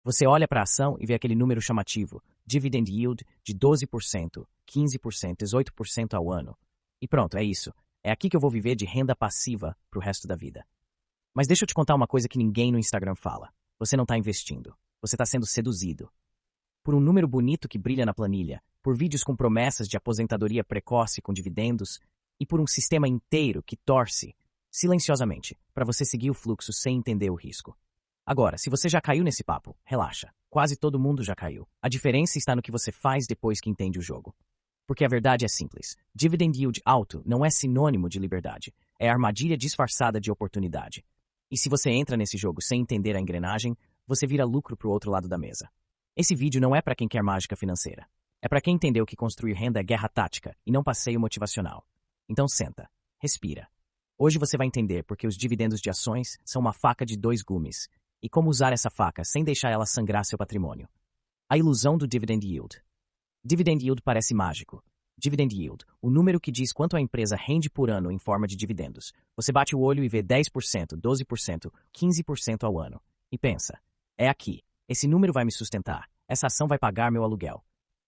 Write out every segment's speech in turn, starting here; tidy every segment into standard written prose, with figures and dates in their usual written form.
Você olha para a ação e vê aquele número chamativo, dividend yield de 12%, 15%, 18% ao ano. E pronto, é isso. É aqui que eu vou viver de renda passiva pro resto da vida. Mas deixa eu te contar uma coisa que ninguém no Instagram fala. Você não está investindo. Você está sendo seduzido. Por um número bonito que brilha na planilha, por vídeos com promessas de aposentadoria precoce com dividendos e por um sistema inteiro que torce, silenciosamente, para você seguir o fluxo sem entender o risco. Agora, se você já caiu nesse papo, relaxa. Quase todo mundo já caiu. A diferença está no que você faz depois que entende o jogo. Porque a verdade é simples. Dividend yield alto não é sinônimo de liberdade. É armadilha disfarçada de oportunidade. E se você entra nesse jogo sem entender a engrenagem, você vira lucro pro outro lado da mesa. Esse vídeo não é para quem quer mágica financeira. É para quem entendeu que construir renda é guerra tática e não passeio motivacional. Então senta, respira. Hoje você vai entender porque os dividendos de ações são uma faca de dois gumes e como usar essa faca sem deixar ela sangrar seu patrimônio. A ilusão do dividend yield. Dividend yield parece mágico. Dividend yield, o número que diz quanto a empresa rende por ano em forma de dividendos. Você bate o olho e vê 10%, 12%, 15% ao ano. E pensa, é aqui. Esse número vai me sustentar. Essa ação vai pagar meu aluguel.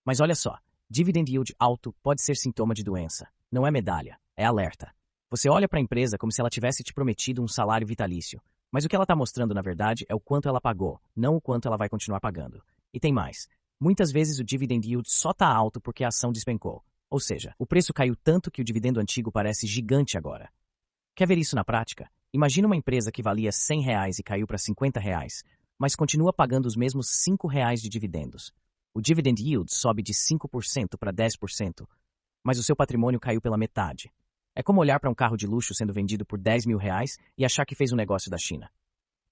Mas olha só, dividend yield alto pode ser sintoma de doença. Não é medalha, é alerta. Você olha para a empresa como se ela tivesse te prometido um salário vitalício. Mas o que ela está mostrando, na verdade, é o quanto ela pagou, não o quanto ela vai continuar pagando. E tem mais. Muitas vezes o dividend yield só está alto porque a ação despencou. Ou seja, o preço caiu tanto que o dividendo antigo parece gigante agora. Quer ver isso na prática? Imagina uma empresa que valia R$100 e caiu para R$50, mas continua pagando os mesmos R$5 de dividendos. O dividend yield sobe de 5% para 10%, mas o seu patrimônio caiu pela metade. É como olhar para um carro de luxo sendo vendido por R$10.000 e achar que fez um negócio da China.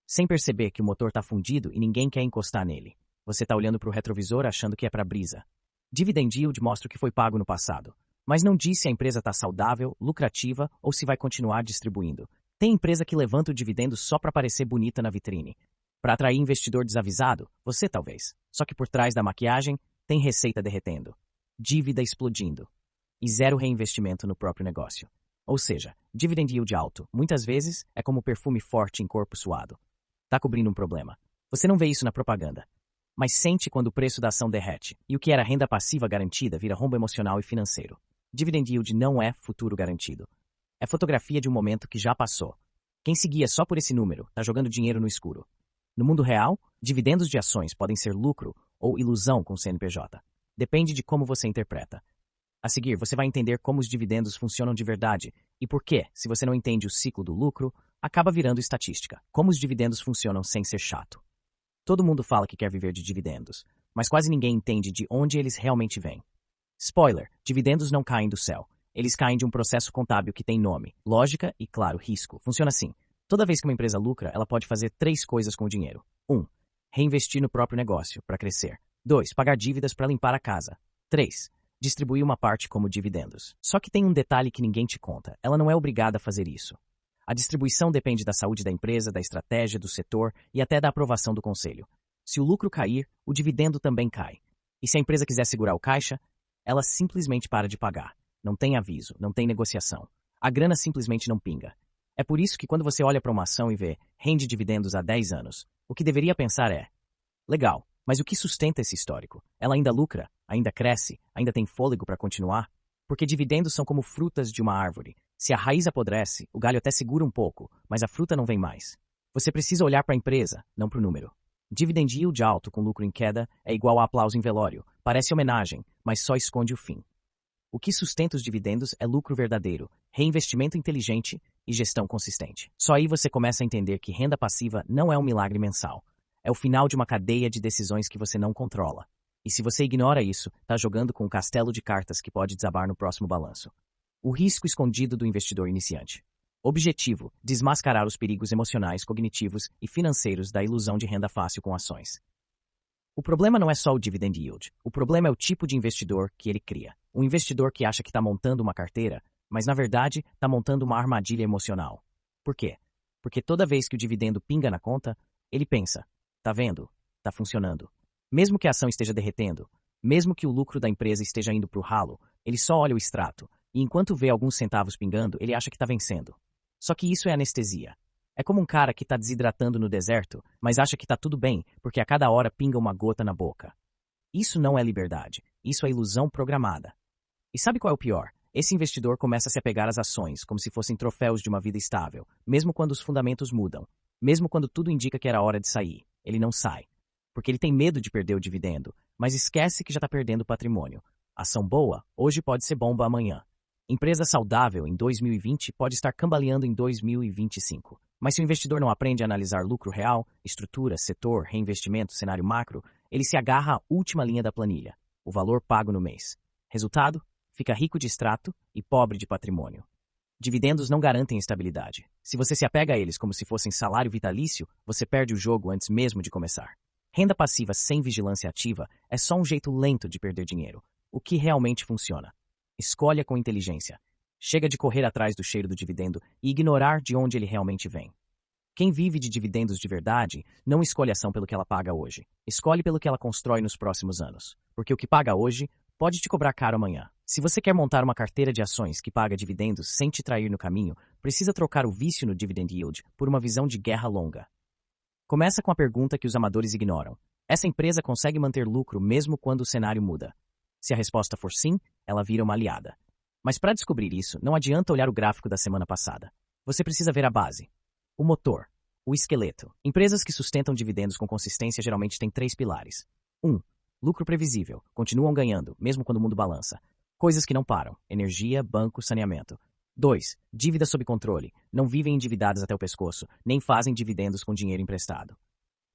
Sem perceber que o motor está fundido e ninguém quer encostar nele. Você está olhando para o retrovisor achando que é para brisa. Dividend yield mostra o que foi pago no passado, mas não diz se a empresa está saudável, lucrativa ou se vai continuar distribuindo. Tem empresa que levanta o dividendo só para parecer bonita na vitrine. Para atrair investidor desavisado, você talvez. Só que por trás da maquiagem, tem receita derretendo, dívida explodindo e zero reinvestimento no próprio negócio. Ou seja, dividend yield alto, muitas vezes, é como perfume forte em corpo suado. Tá cobrindo um problema. Você não vê isso na propaganda. Mas sente quando o preço da ação derrete, e o que era renda passiva garantida vira rombo emocional e financeiro. Dividend yield não é futuro garantido. É fotografia de um momento que já passou. Quem seguia só por esse número está jogando dinheiro no escuro. No mundo real, dividendos de ações podem ser lucro ou ilusão com CNPJ. Depende de como você interpreta. A seguir, você vai entender como os dividendos funcionam de verdade e por que, se você não entende o ciclo do lucro, acaba virando estatística. Como os dividendos funcionam sem ser chato. Todo mundo fala que quer viver de dividendos, mas quase ninguém entende de onde eles realmente vêm. Spoiler, dividendos não caem do céu. Eles caem de um processo contábil que tem nome, lógica e, claro, risco. Funciona assim. Toda vez que uma empresa lucra, ela pode fazer 3 coisas com o dinheiro. 1. Reinvestir no próprio negócio, para crescer. 2. Pagar dívidas para limpar a casa. 3. Distribuir uma parte como dividendos. Só que tem um detalhe que ninguém te conta. Ela não é obrigada a fazer isso. A distribuição depende da saúde da empresa, da estratégia, do setor e até da aprovação do conselho. Se o lucro cair, o dividendo também cai. E se a empresa quiser segurar o caixa, ela simplesmente para de pagar. Não tem aviso, não tem negociação. A grana simplesmente não pinga. É por isso que quando você olha para uma ação e vê rende dividendos há 10 anos, o que deveria pensar é: legal, mas o que sustenta esse histórico? Ela ainda lucra? Ainda cresce? Ainda tem fôlego para continuar? Porque dividendos são como frutas de uma árvore. Se a raiz apodrece, o galho até segura um pouco, mas a fruta não vem mais. Você precisa olhar para a empresa, não para o número. Dividend yield alto com lucro em queda é igual a aplauso em velório. Parece homenagem, mas só esconde o fim. O que sustenta os dividendos é lucro verdadeiro, reinvestimento inteligente e gestão consistente. Só aí você começa a entender que renda passiva não é um milagre mensal. É o final de uma cadeia de decisões que você não controla. E se você ignora isso, está jogando com um castelo de cartas que pode desabar no próximo balanço. O risco escondido do investidor iniciante. Objetivo: desmascarar os perigos emocionais, cognitivos e financeiros da ilusão de renda fácil com ações. O problema não é só o dividend yield. O problema é o tipo de investidor que ele cria. Um investidor que acha que está montando uma carteira, mas na verdade está montando uma armadilha emocional. Por quê? Porque toda vez que o dividendo pinga na conta, ele pensa: tá vendo? Tá funcionando. Mesmo que a ação esteja derretendo, mesmo que o lucro da empresa esteja indo para o ralo, ele só olha o extrato, e enquanto vê alguns centavos pingando, ele acha que está vencendo. Só que isso é anestesia. É como um cara que tá desidratando no deserto, mas acha que tá tudo bem, porque a cada hora pinga uma gota na boca. Isso não é liberdade. Isso é ilusão programada. E sabe qual é o pior? Esse investidor começa a se apegar às ações como se fossem troféus de uma vida estável, mesmo quando os fundamentos mudam, mesmo quando tudo indica que era hora de sair. Ele não sai, porque ele tem medo de perder o dividendo, mas esquece que já está perdendo patrimônio. Ação boa, hoje pode ser bomba amanhã. Empresa saudável em 2020 pode estar cambaleando em 2025. Mas se o investidor não aprende a analisar lucro real, estrutura, setor, reinvestimento, cenário macro, ele se agarra à última linha da planilha, o valor pago no mês. Resultado? Fica rico de extrato e pobre de patrimônio. Dividendos não garantem estabilidade. Se você se apega a eles como se fossem salário vitalício, você perde o jogo antes mesmo de começar. Renda passiva sem vigilância ativa é só um jeito lento de perder dinheiro. O que realmente funciona? Escolha com inteligência. Chega de correr atrás do cheiro do dividendo e ignorar de onde ele realmente vem. Quem vive de dividendos de verdade não escolhe ação pelo que ela paga hoje. Escolhe pelo que ela constrói nos próximos anos. Porque o que paga hoje pode te cobrar caro amanhã. Se você quer montar uma carteira de ações que paga dividendos sem te trair no caminho, precisa trocar o vício no dividend yield por uma visão de guerra longa. Começa com a pergunta que os amadores ignoram. Essa empresa consegue manter lucro mesmo quando o cenário muda? Se a resposta for sim, ela vira uma aliada. Mas para descobrir isso, não adianta olhar o gráfico da semana passada. Você precisa ver a base. O motor. O esqueleto. Empresas que sustentam dividendos com consistência geralmente têm 3 pilares. 1. Lucro previsível. Continuam ganhando, mesmo quando o mundo balança. Coisas que não param. Energia, banco, saneamento. 2. Dívida sob controle. Não vivem endividadas até o pescoço, nem fazem dividendos com dinheiro emprestado.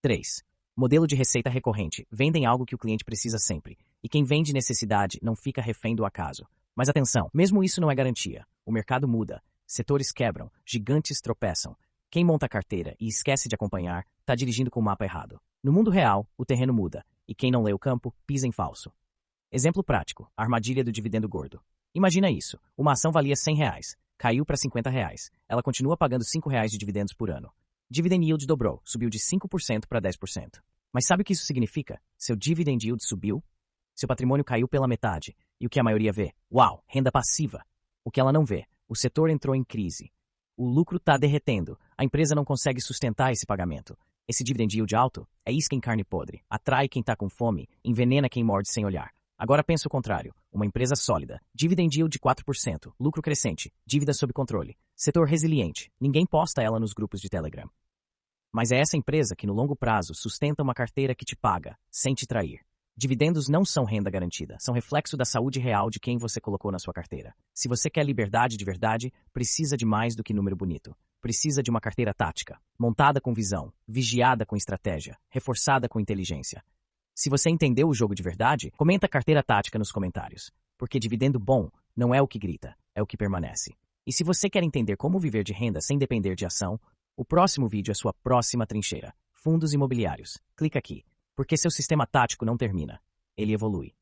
3. Modelo de receita recorrente. Vendem algo que o cliente precisa sempre. E quem vende necessidade não fica refém do acaso. Mas atenção, mesmo isso não é garantia. O mercado muda. Setores quebram. Gigantes tropeçam. Quem monta a carteira e esquece de acompanhar, está dirigindo com o mapa errado. No mundo real, o terreno muda. E quem não lê o campo, pisa em falso. Exemplo prático. A armadilha do dividendo gordo. Imagina isso. Uma ação valia R$100. Caiu para R$50. Ela continua pagando R$5 de dividendos por ano. Dividend yield dobrou. Subiu de 5% para 10%. Mas sabe o que isso significa? Seu dividend yield subiu, seu patrimônio caiu pela metade. E o que a maioria vê? Uau, renda passiva. O que ela não vê? O setor entrou em crise. O lucro está derretendo. A empresa não consegue sustentar esse pagamento. Esse dividend yield alto é isca em carne podre. Atrai quem está com fome, envenena quem morde sem olhar. Agora pensa o contrário. Uma empresa sólida. Dividend yield de 4%. Lucro crescente. Dívida sob controle. Setor resiliente. Ninguém posta ela nos grupos de Telegram. Mas é essa empresa que no longo prazo sustenta uma carteira que te paga, sem te trair. Dividendos não são renda garantida, são reflexo da saúde real de quem você colocou na sua carteira. Se você quer liberdade de verdade, precisa de mais do que número bonito. Precisa de uma carteira tática, montada com visão, vigiada com estratégia, reforçada com inteligência. Se você entendeu o jogo de verdade, comenta carteira tática nos comentários. Porque dividendo bom não é o que grita, é o que permanece. E se você quer entender como viver de renda sem depender de ação, o próximo vídeo é sua próxima trincheira. Fundos imobiliários. Clica aqui. Porque seu sistema tático não termina. Ele evolui.